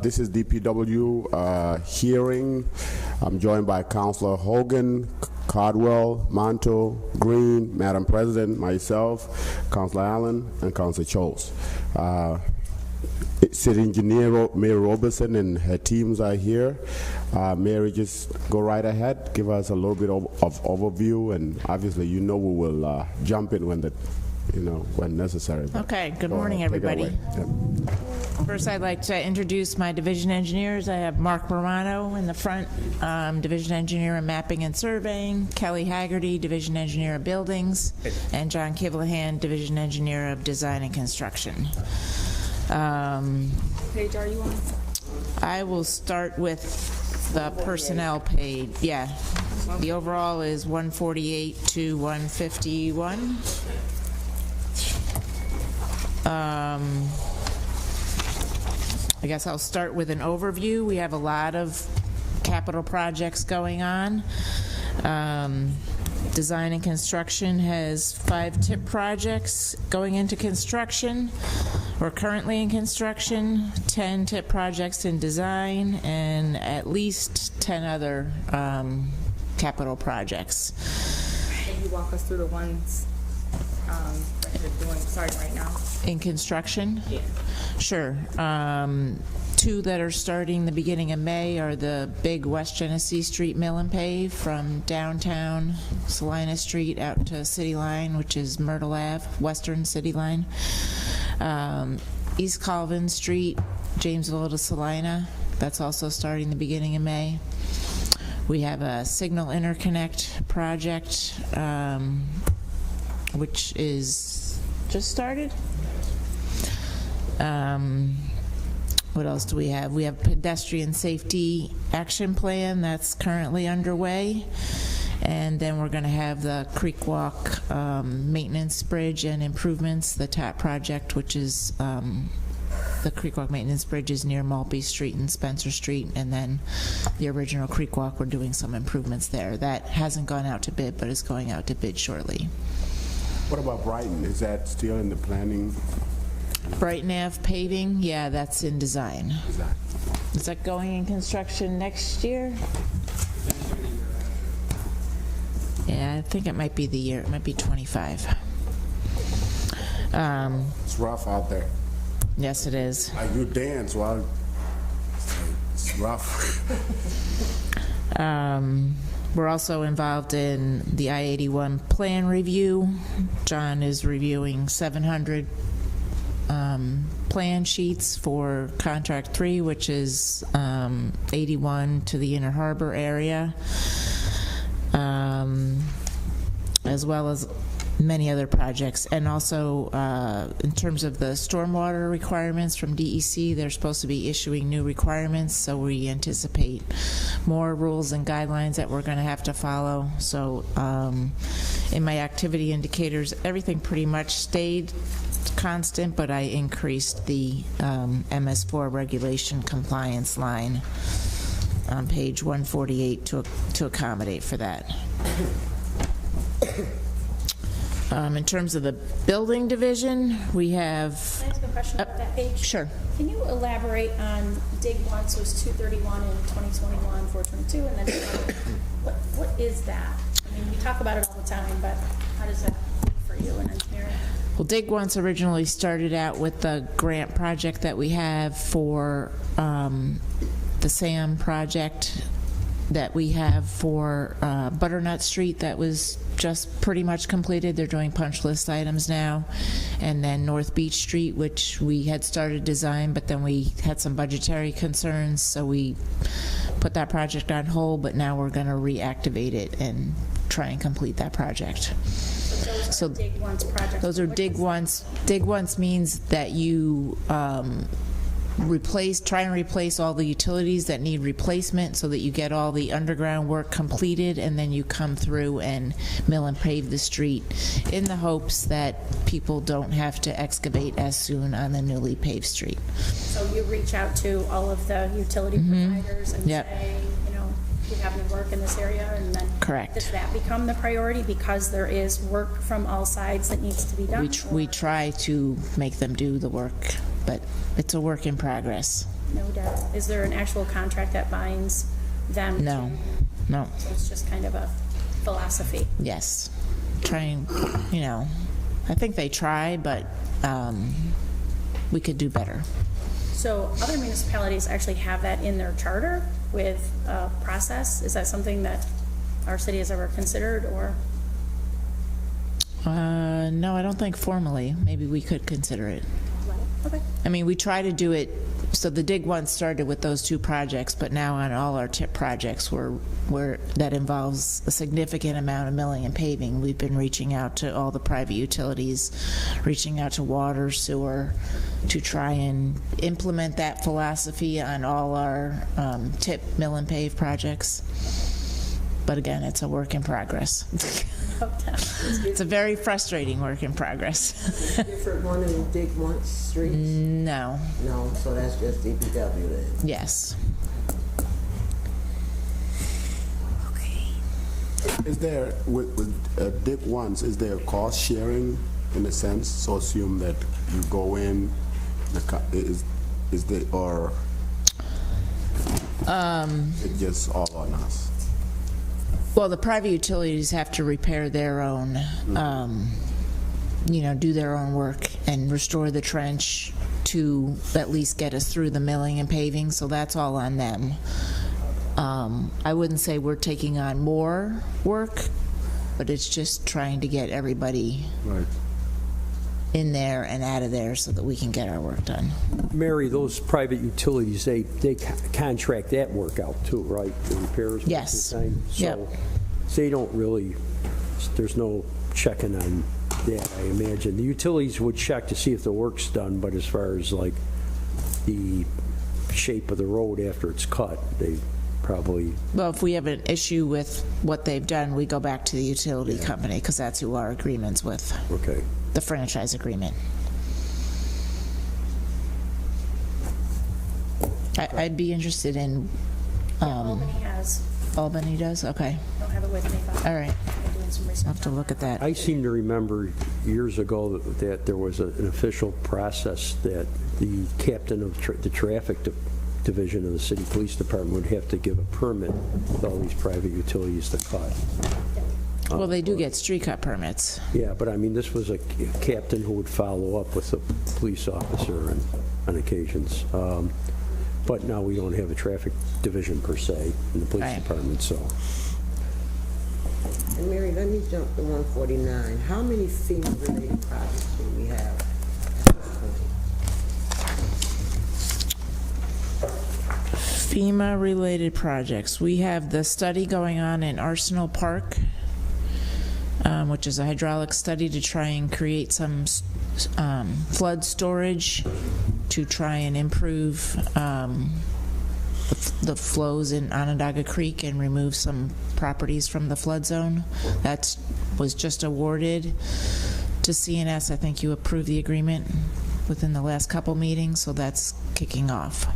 This is DPW hearing. I'm joined by Councilor Hogan, Cardwell, Manto, Green, Madam President, myself, Councilor Allen, and Councilor Scholes. City Engineer Mayor Robertson and her teams are here. Mary, just go right ahead. Give us a little bit of overview, and obviously, we will jump in when necessary. Okay. Good morning, everybody. First, I'd like to introduce my division engineers. I have Mark Romano in the front, division engineer of mapping and surveying, Kelly Haggerty, division engineer of buildings, and John Kivlahan, division engineer of design and construction. Page are you on? I will start with the personnel page. Yeah. The overall is 148 to 151. I guess I'll start with an overview. We have a lot of capital projects going on. Design and construction has 5 TIP projects going into construction or currently in construction, 10 TIP projects in design, and at least 10 other capital projects. Can you walk us through the ones that you're doing, starting right now? In construction? Yeah. Sure. 2 that are starting the beginning of May are the big West Genesee Street mill and pave from downtown Salina Street out to City Line, which is Myrtle Ave, Western City Line. East Colvin Street, Jamesville to Salina, that's also starting the beginning of May. We have a signal interconnect project, which is just started. What else do we have? We have pedestrian safety action plan that's currently underway. And then we're going to have the Creek Walk maintenance bridge and improvements, the TAP project, which is the Creek Walk maintenance bridge is near Maltby Street and Spencer Street. And then the original Creek Walk, we're doing some improvements there. That hasn't gone out to bid, but is going out to bid shortly. What about Brighton? Is that still in the planning? Brighton Ave paving, yeah, that's in design. Is that going in construction next year? Yeah, I think it might be the year. It might be 25. It's rough out there. Yes, it is. You dance while it's rough. We're also involved in the I-81 plan review. John is reviewing 700 plan sheets for contract 3, which is 81 to the Inner Harbor area, as well as many other projects. And also in terms of the stormwater requirements from DEC, they're supposed to be issuing new requirements, so we anticipate more rules and guidelines that we're going to have to follow. So in my activity indicators, everything pretty much stayed constant, but I increased the MS4 regulation compliance line on page 148 to accommodate for that. In terms of the building division, we have... Can I ask a question about that page? Sure. Can you elaborate on dig once was 231 in 2021, 422, and then what is that? I mean, we talk about it all the time, but how does that work for you in engineering? Well, Dig Once originally started out with the grant project that we have for the SAM project that we have for Butternut Street that was just pretty much completed. They're doing punch list items now. And then North Beach Street, which we had started design, but then we had some budgetary concerns, so we put that project on hold, but now we're going to reactivate it and try and complete that project. So Dig Once projects. Those are Dig Once. Dig Once means that you try and replace all the utilities that need replacement so that you get all the underground work completed, and then you come through and mill and pave the street in the hopes that people don't have to excavate as soon on the newly paved street. So you reach out to all of the utility providers and say, you know, do you have any work in this area? And then Correct. Does that become the priority because there is work from all sides that needs to be done? We try to make them do the work, but it's a work in progress. No debt. Is there an actual contract that binds them? No, to- no, So it's just kind of a philosophy. yes. Trying, I think they try, but we could do better. So other municipalities actually have that in their charter with a process. Is that something that our city has ever considered, or? No, I don't think formally. Maybe we could consider it. Okay. I mean, we try to do it, so the dig one started with those 2 projects, but now on all our tip projects where that involves a significant amount of milling and paving, we've been reaching out to all the private utilities, reaching out to water, sewer, to try and implement that philosophy on all our tip, mill, and pave projects. But again, it's a work in progress. It's a very frustrating work in progress. Different one in Dig Once Street? No, No, so that's just DPW then. yes. Is there, with Dick Once, is there cost sharing in a sense? So assume that you go in, is there, or it just all on us? Well, the private utilities have to repair their own, do their own work and restore the trench to at least get us through the milling and paving, so that's all on them. I wouldn't say we're taking on more work, but it's just trying to get everybody Right. in there and out of there so that we can get our work done. Mary, those private utilities, they contract that work out too, right? The repairs? Yes. most of the time? Yep. So they don't really, there's no checking on that, I imagine. The utilities would check to see if the work's done, but as far as like the shape of the road after it's cut, they probably, Well, if we have an issue with what they've done, we go back to the utility company, because that's who our agreement's with, okay. the franchise agreement. I'd be interested in, Albany has, Albany does? Okay, I don't have it with me, but all right. I'm doing some research. I'll have to look at that. I seem to remember years ago that there was an official process that the captain of the traffic division of the city police department would have to give a permit with all these private utilities to cut. Well, they do get street cut permits. Yeah, but I mean, this was a captain who would follow up with a police officer on occasions. But now we don't have a traffic division per se in the police Right. department, so. And Mary, let me jump to 149. How many FEMA-related projects do we have at this point? FEMA-related projects. We have the study going on in Arsenal Park, which is a hydraulic study to try and create some flood storage to try and improve the flows in Onondaga Creek and remove some properties from the flood zone. That was just awarded to CNS. I think you approved the agreement within the last couple meetings, so that's kicking off.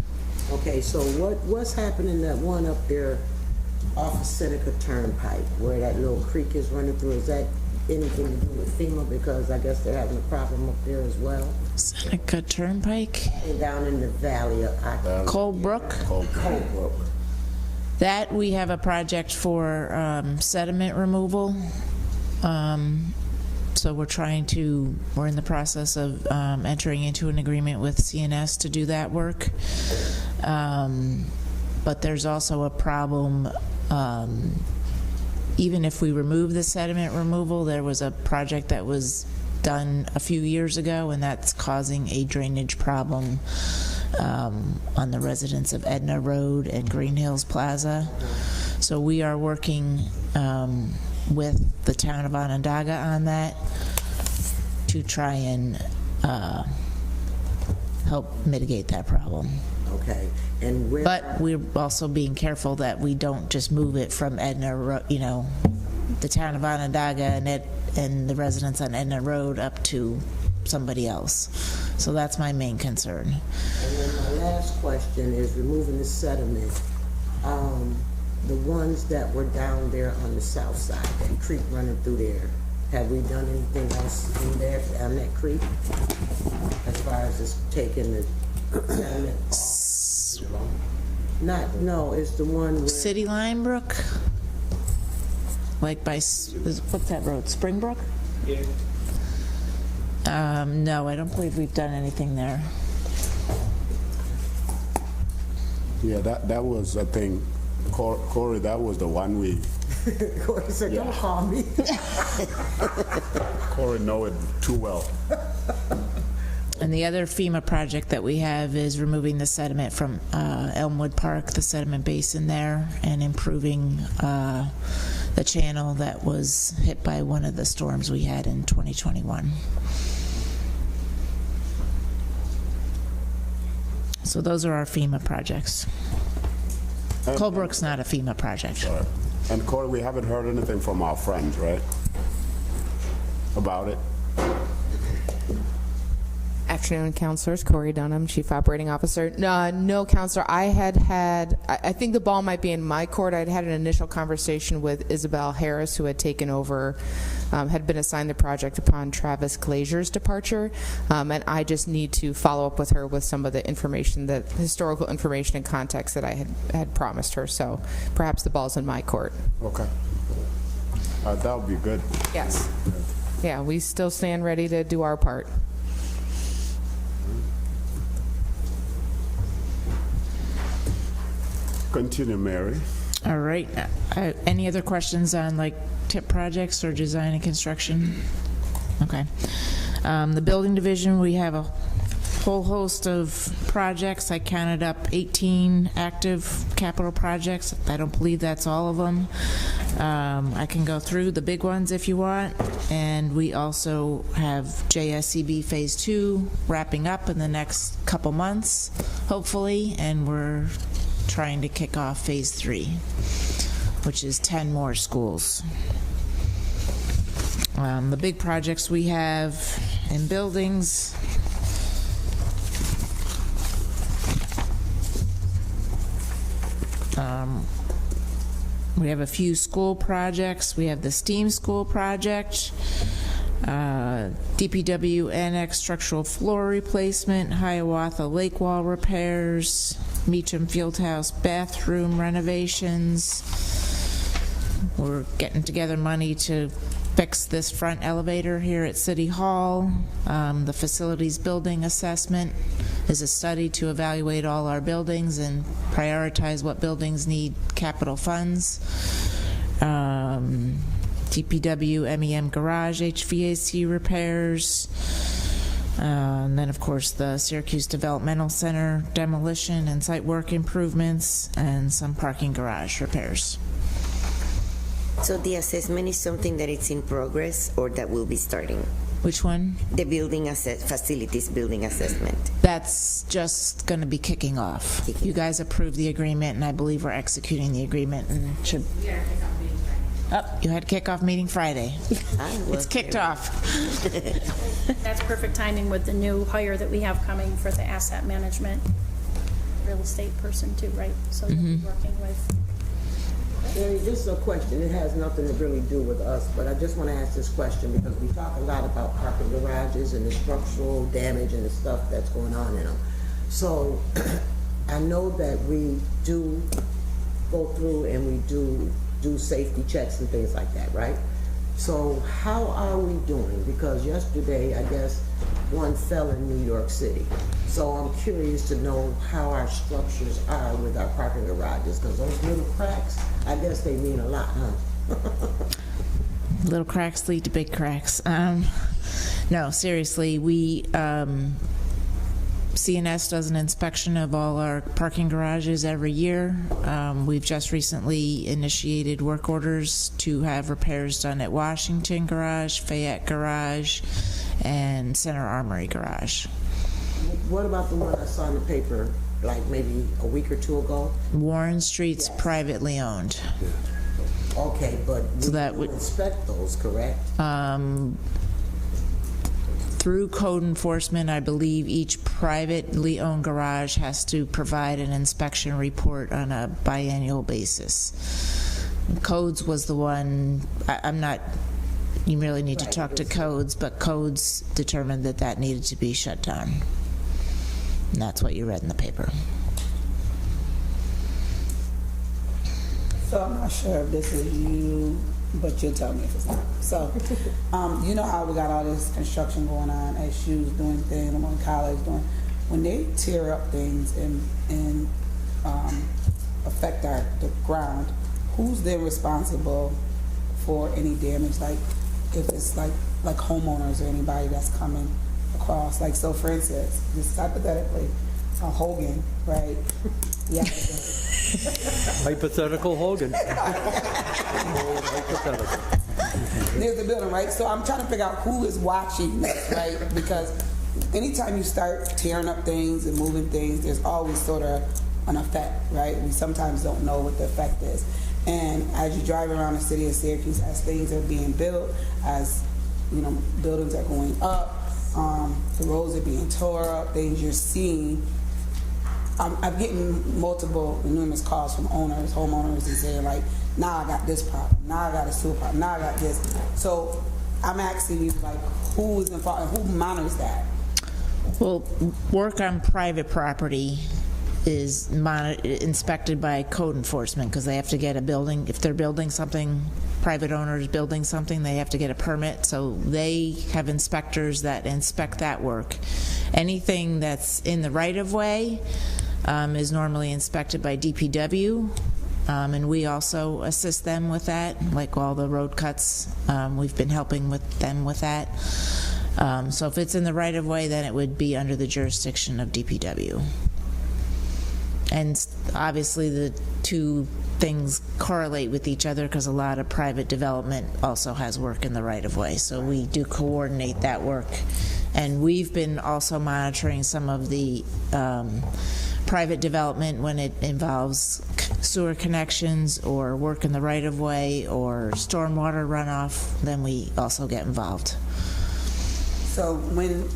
Okay, so what's happening that one up there off of Seneca Turnpike, where that little creek is running through? Is that anything to do with FEMA? Because I guess they're having a problem up there as well. Seneca Turnpike, And down in the valley of Cold Brook. Colebrook. That we have a project for sediment removal. So we're in the process of entering into an agreement with CNS to do that work. But there's also a problem, even if we remove the sediment removal, there was a project that was done a few years ago, and that's causing a drainage problem on the residents of Edna Road and Green Hills Plaza. So we are working with the town of Onondaga on that to try and help mitigate that problem. Okay, and where? But we're also being careful that we don't just move it from Edna, the town of Onondaga and the residents on Edna Road up to somebody else. So that's my main concern. And then my last question is removing the sediment. The ones that were down there on the south side, that creek running through there, have we done anything else in there on that creek? As far as just taking the sediment off? That's No, it's the one where, City Line Brook? Like by, what's that road, Springbrook? Yeah. No, I don't believe we've done anything there. Yeah, that was, I think, Corey, that was the one we, Corey said, don't call me. Corey know it too well. And the other FEMA project that we have is removing the sediment from Elmwood Park, the sediment basin there, and improving the channel that was hit by one of the storms we had in 2021. So those are our FEMA projects. Colebrook's not a FEMA project. All right. And Corey, we haven't heard anything from our friends, right? About it? Afternoon, counselors. Corey Dunham, Chief Operating Officer. No, counselor. I think the ball might be in my court. I'd had an initial conversation with Isabel Harris, who had taken over, had been assigned the project upon Travis Glazier's departure, and I just need to follow up with her with some of the information, the historical information and context that I had promised her. So perhaps the ball's in my court. Okay. That would be good. Yes. Yeah, we still stand ready to do our part. Continue, Mary. All right. Any other questions on like TIP projects or design and construction? Okay. The building division, we have a whole host of projects. I counted up 18 active capital projects. I don't believe that's all of them. I can go through the big ones if you want. And we also have JSCB Phase 2 wrapping up in the next couple months, hopefully, and we're trying to kick off Phase 3, which is 10 more schools. The big projects we have in buildings, we have a few school projects. We have the STEAM school project, DPW Annex structural floor replacement, Hiawatha Lake wall repairs, Meacham Fieldhouse bathroom renovations. We're getting together money to fix this front elevator here at City Hall. The facilities building assessment is a study to evaluate all our buildings and prioritize what buildings need capital funds. DPW MEM garage HVAC repairs. And then, of course, the Syracuse Developmental Center demolition and site work improvements, and some parking garage repairs. So the assessment is something that it's in progress or that will be starting? Which one? The building facilities building assessment. That's just going to be kicking off. You guys approved the agreement, and I believe we're executing the agreement. And it should. You had kickoff meeting Friday. It's kicked off. That's perfect timing with the new hire that we have coming for the asset management real estate person too, right? So you'll be working with. Mary, this is a question. It has nothing to really do with us, but I just want to ask this question because we talk a lot about parking garages and the structural damage and the stuff that's going on in them. So I know that we do go through and we do safety checks and things like that, right? So how are we doing? Because yesterday, I guess, one fell in New York City. So I'm curious to know how our structures are with our parking garages, because those little cracks, I guess they mean a lot, huh? Little cracks lead to big cracks. No, seriously, we CNS does an inspection of all our parking garages every year. We've just recently initiated work orders to have repairs done at Washington Garage, Fayette Garage, and Center Armory Garage. What about the one I saw in the paper, like maybe a week or two ago? Warren Street's privately owned. Okay, but So we that do would inspect those, correct? Through code enforcement, I believe each privately owned garage has to provide an inspection report on a biannual basis. Codes was the one, I'm not, you really need to talk to codes, but codes determined that that needed to be shut down. And that's what you read in the paper. So I'm not sure if this is you, but you'll tell me if it's not. So, you know how we got all this construction going on, SU's doing things, I'm on college doing. When they tear up things and affect the ground, who's then responsible for any damage? Like if it's like homeowners or anybody that's coming across. Like so, for instance, just hypothetically, Hogan, right? Yeah. Hypothetical Hogan. Hypothetical. There's the building, right? So I'm trying to figure out who is watching this, right? Because anytime you start tearing up things and moving things, there's always sort of an effect, right? We sometimes don't know what the effect is. And as you drive around the city of Syracuse, as things are being built, as buildings are going up, the roads are being tore up, things you're seeing. I'm getting numerous calls from homeowners, and saying like, now I got this problem, now I got a sewer problem, now I got this. So I'm asking you, like, who is involved and who monitors that? Well, work on private property is inspected by code enforcement because they have to get a building. If they're building something, private owners building something, they have to get a permit. So they have inspectors that inspect that work. Anything that's in the right-of-way is normally inspected by DPW, and we also assist them with that, like all the road cuts. We've been helping with them with that. So if it's in the right-of-way, then it would be under the jurisdiction of DPW. And obviously the two things correlate with each other because a lot of private development also has work in the right-of-way. So we do coordinate that work. And we've been also monitoring some of the private development when it involves sewer connections or work in the right-of-way or stormwater runoff, then we also get involved. So when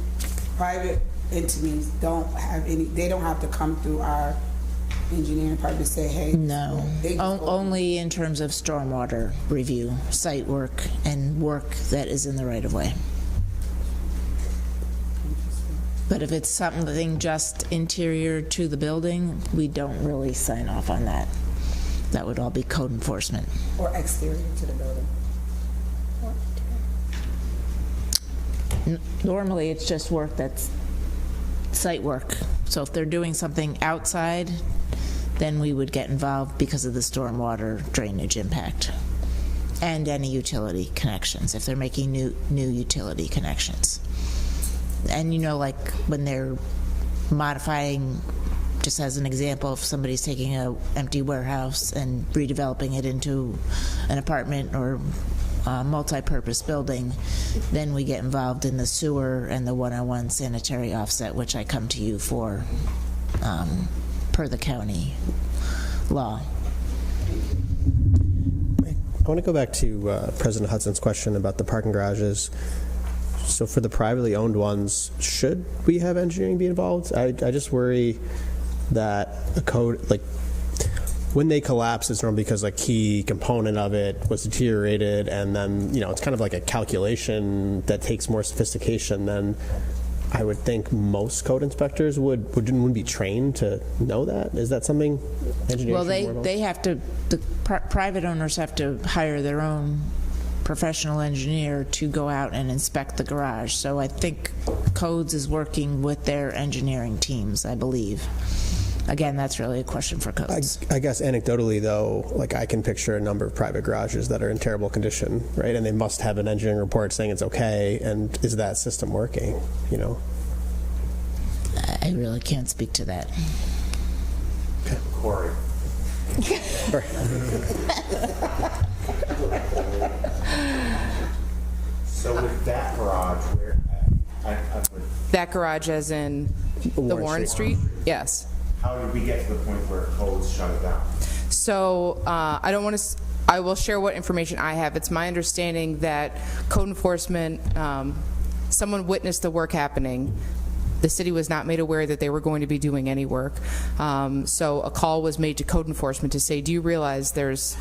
private entities don't have they don't have to come through our engineering part to say, hey. No, only in terms of stormwater review, site work, and work that is in the right-of-way. But if it's something just interior to the building, we don't really sign off on that. That would all be code enforcement. Or exterior to the building. Normally, it's just work that's site work. So if they're doing something outside, then we would get involved because of the stormwater drainage impact and any utility connections, if they're making new utility connections. And like when they're modifying, just as an example, if somebody's taking an empty warehouse and redeveloping it into an apartment or multi-purpose building, then we get involved in the sewer and the one-on-one sanitary offset, which I come to you for per the county law. I want to go back to President Hudson's question about the parking garages. So for the privately owned ones, should we have engineering be involved? I just worry that a code, like when they collapse, it's normally because a key component of it was deteriorated, and then it's kind of like a calculation that takes more sophistication than I would think most code inspectors wouldn't be trained to know that. Is that something engineers? Well, they have to. The private owners have to hire their own professional engineer to go out and inspect the garage. So I think codes is working with their engineering teams, I believe. Again, that's really a question for codes. I guess anecdotally, though, like I can picture a number of private garages that are in terrible condition, right? And they must have an engineering report saying it's okay. And is that system working? I really can't speak to that. Okay. Corey. So with that garage, where That garage as in the Warren Street? Yes. How did we get to the point where codes shut it down? So I will share what information I have. It's my understanding that code enforcement, someone witnessed the work happening. The city was not made aware that they were going to be doing any work. So a call was made to code enforcement to say, do you realize there's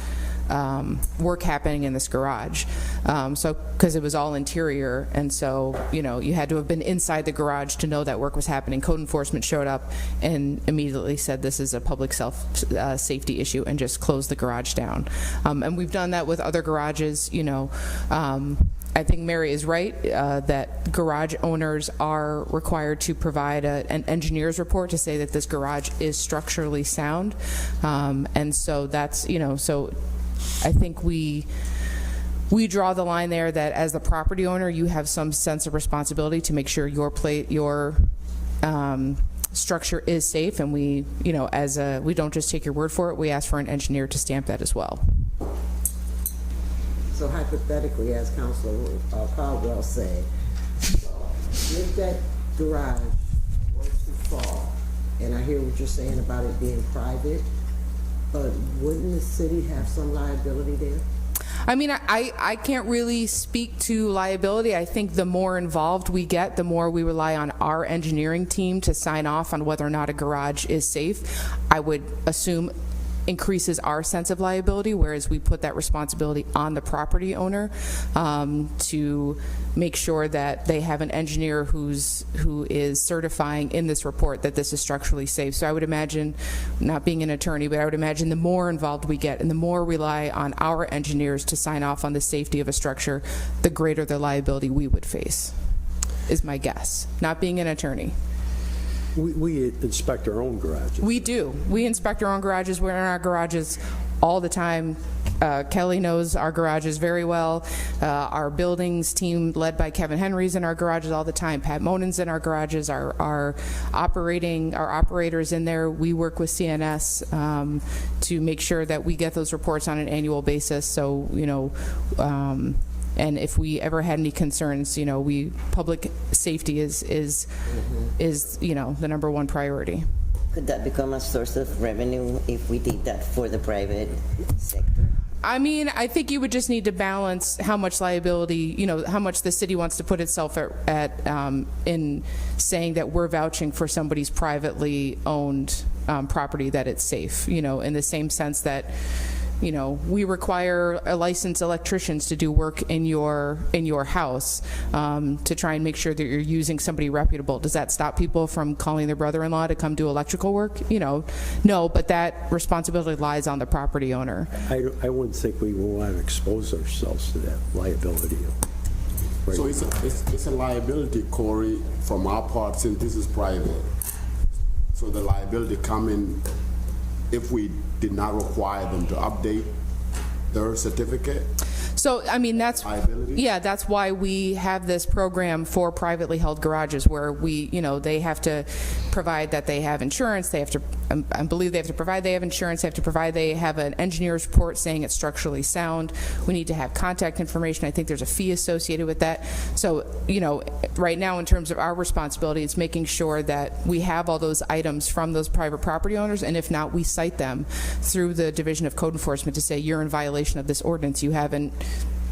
work happening in this garage. So, because it was all interior, and so, you had to have been inside the garage to know that work was happening. Code enforcement showed up and immediately said this is a public safety issue and just closed the garage down. And we've done that with other garages, I think Mary is right that garage owners are required to provide an engineer's report to say that this garage is structurally sound. And so that's, so I think we draw the line there that as the property owner, you have some sense of responsibility to make sure your structure is safe, and we don't just take your word for it. We ask for an engineer to stamp that as well. So hypothetically, as Councilor Caldwell said, if that garage were to fall, and I hear what you're saying about it being private, but wouldn't the city have some liability there? I mean, I can't really speak to liability. I think the more involved we get, the more we rely on our engineering team to sign off on whether or not a garage is safe. I would assume increases our sense of liability, whereas we put that responsibility on the property owner to make sure that they have an engineer who is certifying in this report that this is structurally safe. So I would imagine, not being an attorney, but I would imagine the more involved we get and the more we rely on our engineers to sign off on the safety of a structure, the greater the liability we would face, is my guess, not being an attorney. We inspect our own garages. We do. We inspect our own garages. We're in our garages all the time. Kelly knows our garages very well. Our buildings team, led by Kevin Henry, is in our garages all the time. Pat Monin's in our garages. Our operators in there. We work with CNS to make sure that we get those reports on an annual basis. So, and if we ever had any concerns, public safety is the number one priority. Could that become a source of revenue if we did that for the private sector? I mean, I think you would just need to balance how much liability, how much the city wants to put itself at in saying that we're vouching for somebody's privately owned property, that it's safe, in the same sense that we require licensed electricians to do work in your house to try and make sure that you're using somebody reputable. Does that stop people from calling their brother-in-law to come do electrical work? No, but that responsibility lies on the property owner. I wouldn't think we want to expose ourselves to that liability. Right. So it's a liability, Corey, from our part, since this is private. So the liability come in if we did not require them to update their certificate. So, I mean, that's why we have this program for privately held garages where they have to provide that they have insurance. They have to, I believe they have to provide they have insurance. They have to provide they have an engineer's report saying it's structurally sound. We need to have contact information. I think there's a fee associated with that. So, right now in terms of our responsibility, it's making sure that we have all those items from those private property owners, and if not, we cite them through the Division of Code Enforcement to say you're in violation of this ordinance. You haven't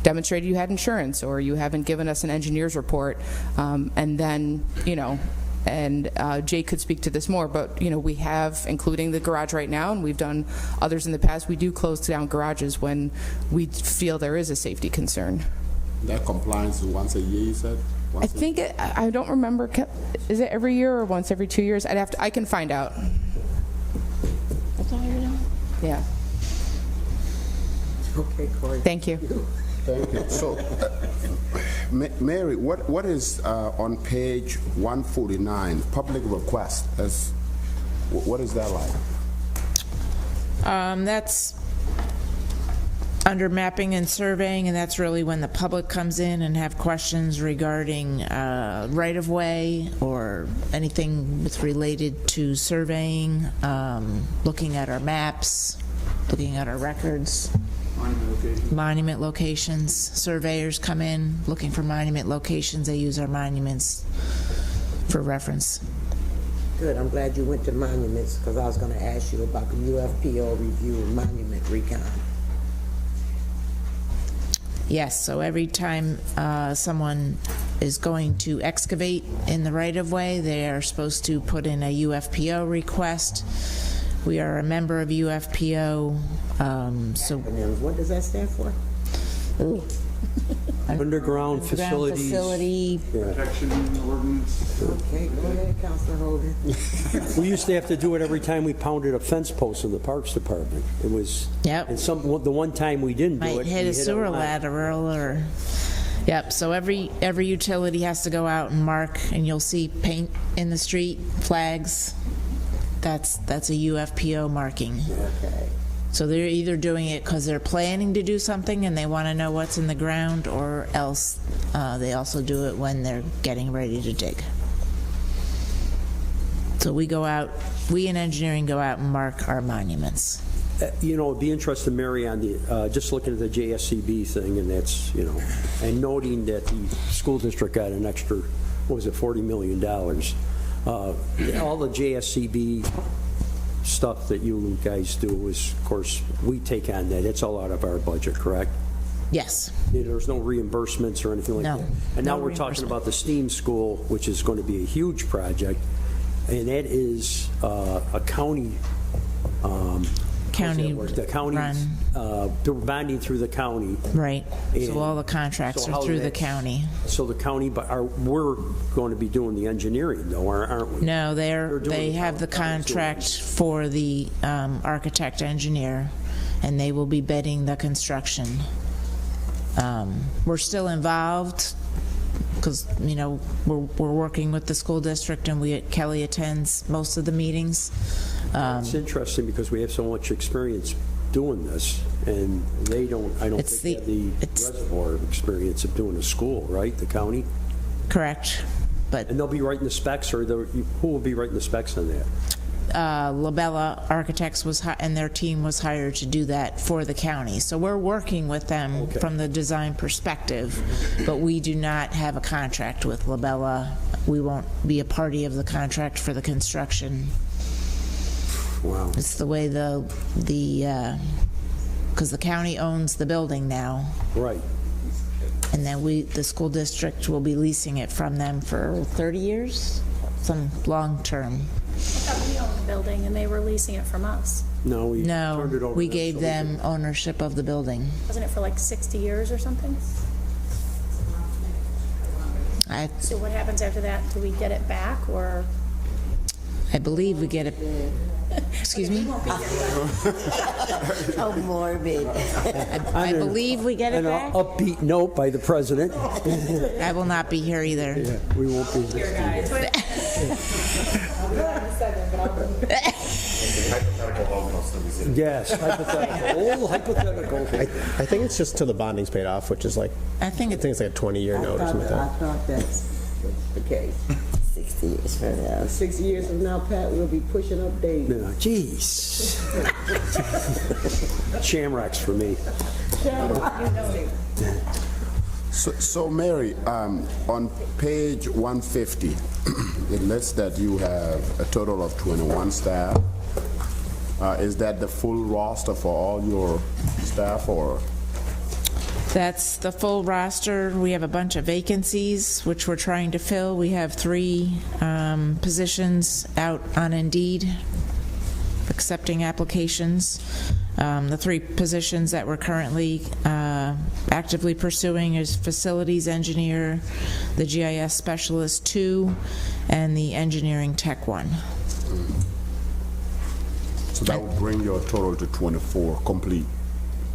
demonstrated you had insurance, or you haven't given us an engineer's report, and then, and Jay could speak to this more, but, we have, including the garage right now, and we've done others in the past, we do close down garages when we feel there is a safety concern. That compliance is once a year, you said? I think I don't remember. Is it every year or once every 2 years? I can find out. That's all you know? Yeah. Okay, Corey. Thank you. Thank you. So, Mary, what is on page 149, public request? What is that like? That's under mapping and surveying, and that's really when the public comes in and have questions regarding right-of-way or anything that's related to surveying, looking at our maps, looking at our records. Monument locations. Surveyors come in looking for monument locations. They use our monuments for reference. Good. I'm glad you went to monuments, because I was going to ask you about the UFPO review of monument recon. Yes, so every time someone is going to excavate in the right-of-way, they are supposed to put in a UFPO request. We are a member of UFPO, so Acronyms, what does that stand for? Underground facilities. facility. Protection ordinance. Okay, go ahead, Councilor Holden. We used to have to do it every time we pounded a fence post in the Parks Department. It was, Yep. and the one time we didn't do it. Might hit we a sewer line. lateral or, yep, so every utility has to go out and mark, and you'll see paint in the street, flags. That's a UFPO marking. Okay. So they're either doing it because they're planning to do something and they want to know what's in the ground, or else they also do it when they're getting ready to dig. So we in engineering go out and mark our monuments. You know, it'd be interesting, Mary, on the, just looking at the JSCB thing, and that's, you know, and noting that the school district got an extra, what was it, $40 million. All the JSCB stuff that you guys do is, of course, we take on that. It's all out of our budget, correct? Yes. There's no reimbursements or anything like No, that. And now no we're talking reimbursement. about the STEAM school, which is going to be a huge project, and that is a county. County The county, run. they're bonding through the county. Right. And So all the contracts so are how through the that's- county. So the county, but we're going to be doing the engineering, though, aren't we? No, They're doing they the have the county's doing it. contract for the architect engineer, and they will be bidding the construction. We're still involved because, you know, we're working with the school district, and Kelly attends most of the meetings. It's interesting because we have so much experience doing this, and they don't, I don't It's think they have the reservoir experience of doing a school, right, the county? Correct. But And they'll be writing the specs, or who will be writing the specs on that? Labella Architects and their team was hired to do that for the county. So we're working with them Okay. from the design perspective, but we do not have a contract with Labella. We won't be a party of the contract for the construction. Wow. It's the way because the county owns the building now, Right. and then the school district will be leasing it from them for 30 years, some long term. I thought we owned the building and they were leasing it from us. No, we No, turned it over. we to gave them ownership of the building. Wasn't it for like 60 years or something? So what happens after that? Do we get it back, or? I believe we get it. Excuse me? How morbid. I believe we get it An back. upbeat note by the president. I will not be here either. Yeah, we won't be here. Hypothetical almost that was in. Yes, hypothetical, hypothetical. I think it's just till the bonding's paid off, which is like, I think it's like a 20-year note or something like I that. thought that's the case. 60 years from now. 6 years from now, Pat, we'll be pushing up dates. Yeah, jeez. Shamrocks for me. So Mary, on page 150, it lists that you have a total of 21 staff. Is that the full roster for all your staff, or? that's the full roster. We have a bunch of vacancies, which we're trying to fill. We have 3 positions out on Indeed, accepting applications. The 3 positions that we're currently actively pursuing is facilities engineer, the GIS specialist 2, and the engineering tech 1. So that would bring your total to 24 complete,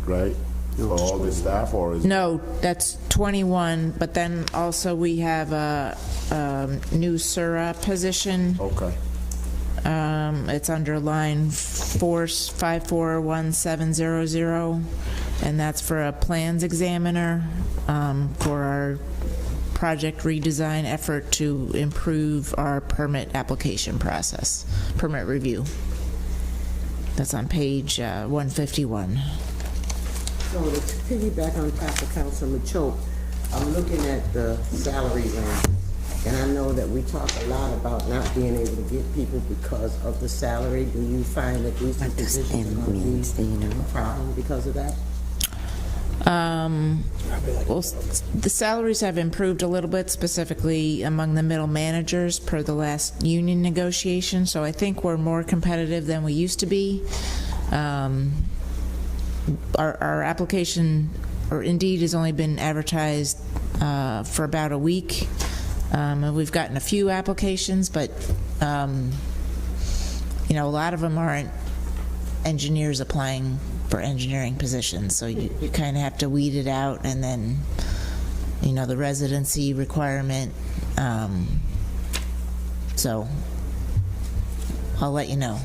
right? For all the staff, or is? No, that's 21, but then also we have a new SURA position. Okay. It's under line 541700, and that's for a plans examiner for our project redesign effort to improve our permit application process, permit review. That's on page 151. So to piggyback on top of Councilman Choate, I'm looking at the salary range, and I know that we talk a lot about not being able to get people because of the salary. Do you find that these two positions are going to be a problem because of that? Well, the salaries have improved a little bit, specifically among the middle managers per the last union negotiation, so I think we're more competitive than we used to be. Our application, or Indeed, has only been advertised for about a week. And we've gotten a few applications, but you know, a lot of them aren't engineers applying for engineering positions, so you kind of have to weed it out, and then, you know, the residency requirement. So I'll let you know.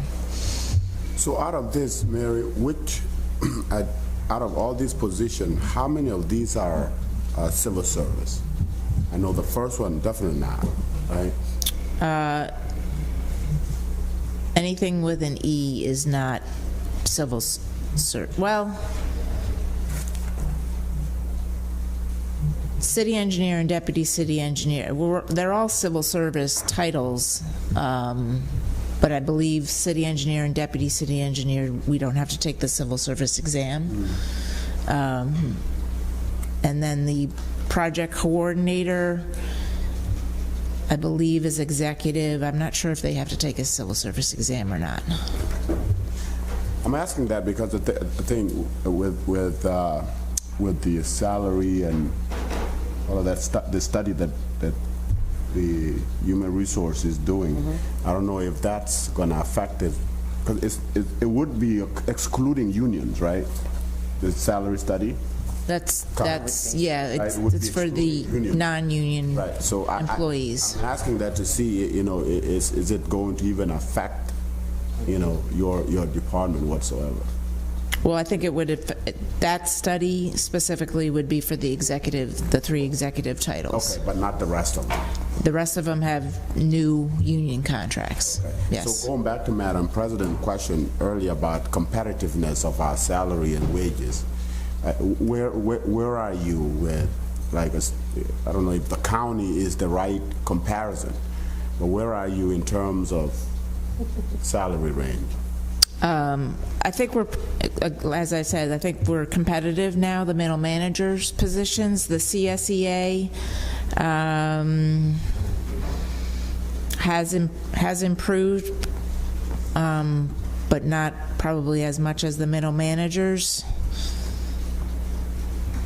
So out of this, Mary, which, out of all these positions, how many of these are civil service? I know the first one, definitely not, right? Anything with an E is not civil well, city engineer and deputy city engineer, they're all civil service titles, but I believe city engineer and deputy city engineer, we don't have to take the civil service exam. And then the project coordinator, I believe, is executive. I'm not sure if they have to take a civil service exam or not. I'm asking that because the thing with the salary and all of that the study that the human resource is doing, I don't know if that's going to affect it, because it would be excluding unions, right? The salary study. That's yeah. Right? It's for the non-union right. So employees. I'm asking that to see, you know, is it going to even affect, you know, your department whatsoever? Well, I think it would. That study specifically would be for the 3 executive titles. Okay, but not the rest of them. The rest of them have new union contracts. Okay. Yes. So going back to Madam President's question earlier about competitiveness of our salary and wages, where are you with, like, I don't know if the county is the right comparison, but where are you in terms of salary range? I think we're, as I said, I think we're competitive now. The middle managers positions, the CSEA has improved, but not probably as much as the middle managers.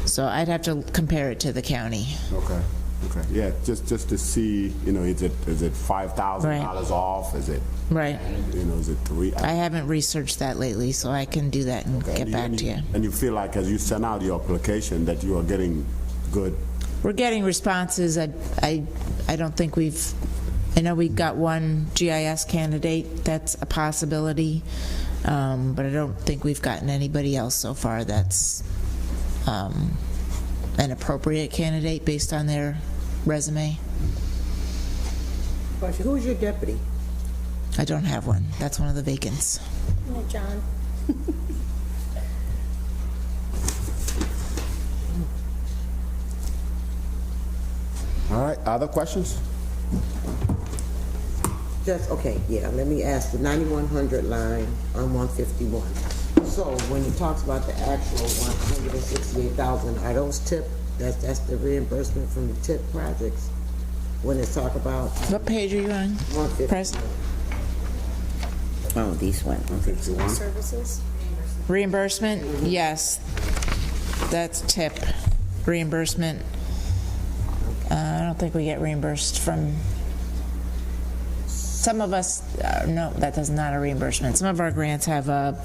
So I'd have to compare it to the county. Okay. Okay. Yeah. Just to see, you know, is it $5,000 off? Is it right? You know, is it 3? I haven't researched that lately, so I can do that and get back to you. And you feel like as you send out your application that you are getting good? We're getting responses. I don't think we've. I know we've got one GIS candidate that's a possibility, but I don't think we've gotten anybody else so far that's an appropriate candidate based on their resume. Who's your deputy? I don't have one. That's one of the vacants. No, John. All right, other questions? Okay, yeah, let me ask the 9100 line on 151. So when it talks about the actual 168,000, are those tip, that's the reimbursement from the tip projects? When it's talk about... What page are you on? 150. Oh, this one. 151. Services? Reimbursement? Yes. That's tip. Reimbursement. I don't think we get reimbursed from... Some of us, no, that is not a reimbursement. Some of our grants have a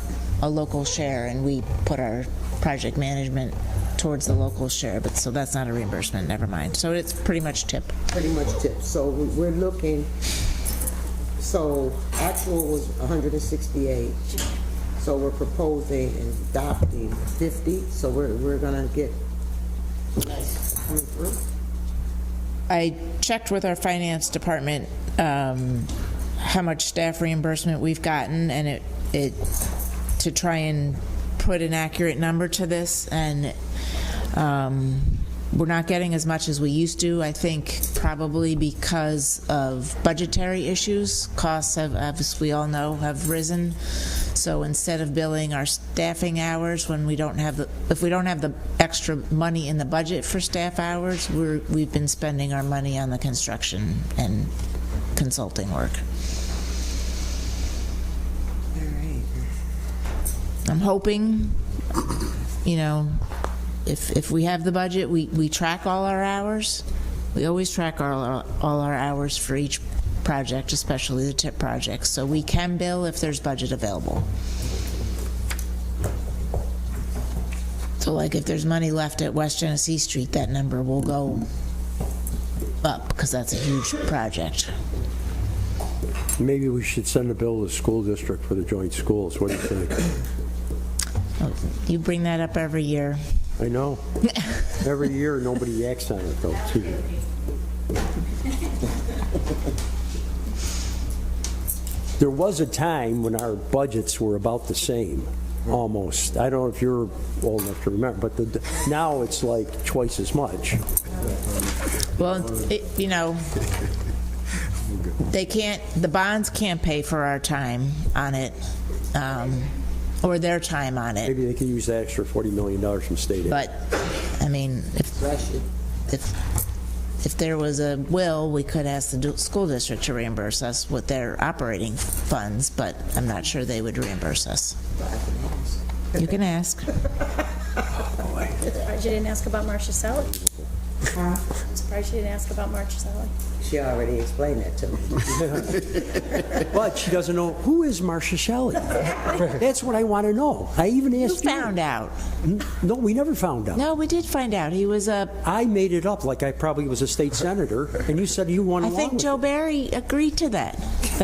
local share, and we put our project management towards the local share, but so that's not a reimbursement, never mind. So it's pretty much tip. Pretty much tip. So we're looking, so actual was 168. So we're proposing and adopting 50. So we're gonna get coming through. I checked with our finance department how much staff reimbursement we've gotten, and it to try and put an accurate number to this, and we're not getting as much as we used to, I think probably because of budgetary issues. Costs have, as we all know, have risen. So instead of billing our staffing hours when we don't have if we don't have the extra money in the budget for staff hours, we've been spending our money on the construction and consulting work. I'm hoping, if we have the budget, we track all our hours. We always track all our hours for each project, especially the TIP projects, so we can bill if there's budget available. So like if there's money left at West Genesee Street, that number will go up because that's a huge project. Maybe we should send a bill to the school district for the joint schools. What do you think? You bring that up every year. I know. Every year, nobody acts on it, though, too. There was a time when our budgets were about the same, almost. I don't know if you're old enough to remember, but now it's like twice as much. Well, the bonds can't pay for our time on it. Or their time on it. Maybe they can use that extra $40 million from state aid. But, I mean, if there was a will, we could ask the school district to reimburse us with their operating funds, but I'm not sure they would reimburse us. You can ask. Surprised you didn't ask about Marcia Sally. I'm surprised you didn't ask about Marcia Sally. She already explained that to me. But she doesn't know, who is Marcia Shelley? That's what I want to know. I even asked you. Found out. No, we never found out. No, we did find out. He was a... I made it up like I probably was a state senator, and you said you won along I think Joe Barry agreed to that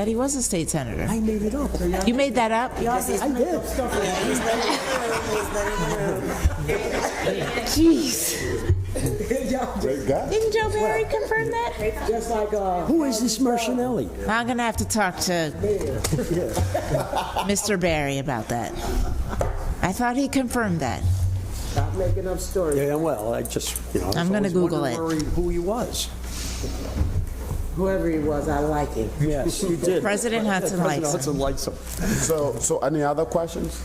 he was a state senator. I made it up. You made that up? I did. Jeez. Great guy. Didn't Joe Barry confirm that? Just like Who is this Marcinelli? I'm going to have to talk to Mr. Barry about that. I thought he confirmed that. stop making up stories. Yeah, well, I just, I'm going to Google it. Who he was. Whoever he was, I like him. Yes, you did. President Hudson likes him. likes him. So any other questions?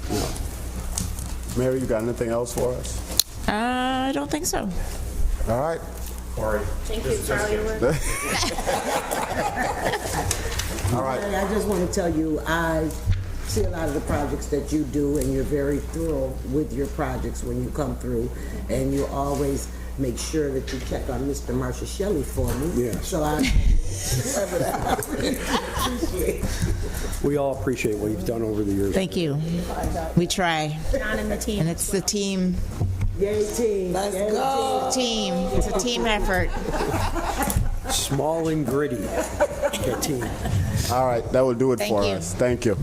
Mary, you got anything else for us? I don't think so. All right. Thank you, Charlie. All right. I just want to tell you, I see a lot of the projects that you do, and you're very thorough with your projects when you come through, and you always make sure that you check on Mr. Marcia Shelley for me. Yes. So I We all appreciate what you've done over the years. Thank you. We try. John and the team. And it's the team. Yay, team. Let's go. Team. It's a team effort. Small and gritty. That team. All right. That will do it Thank for you. us. Thank you.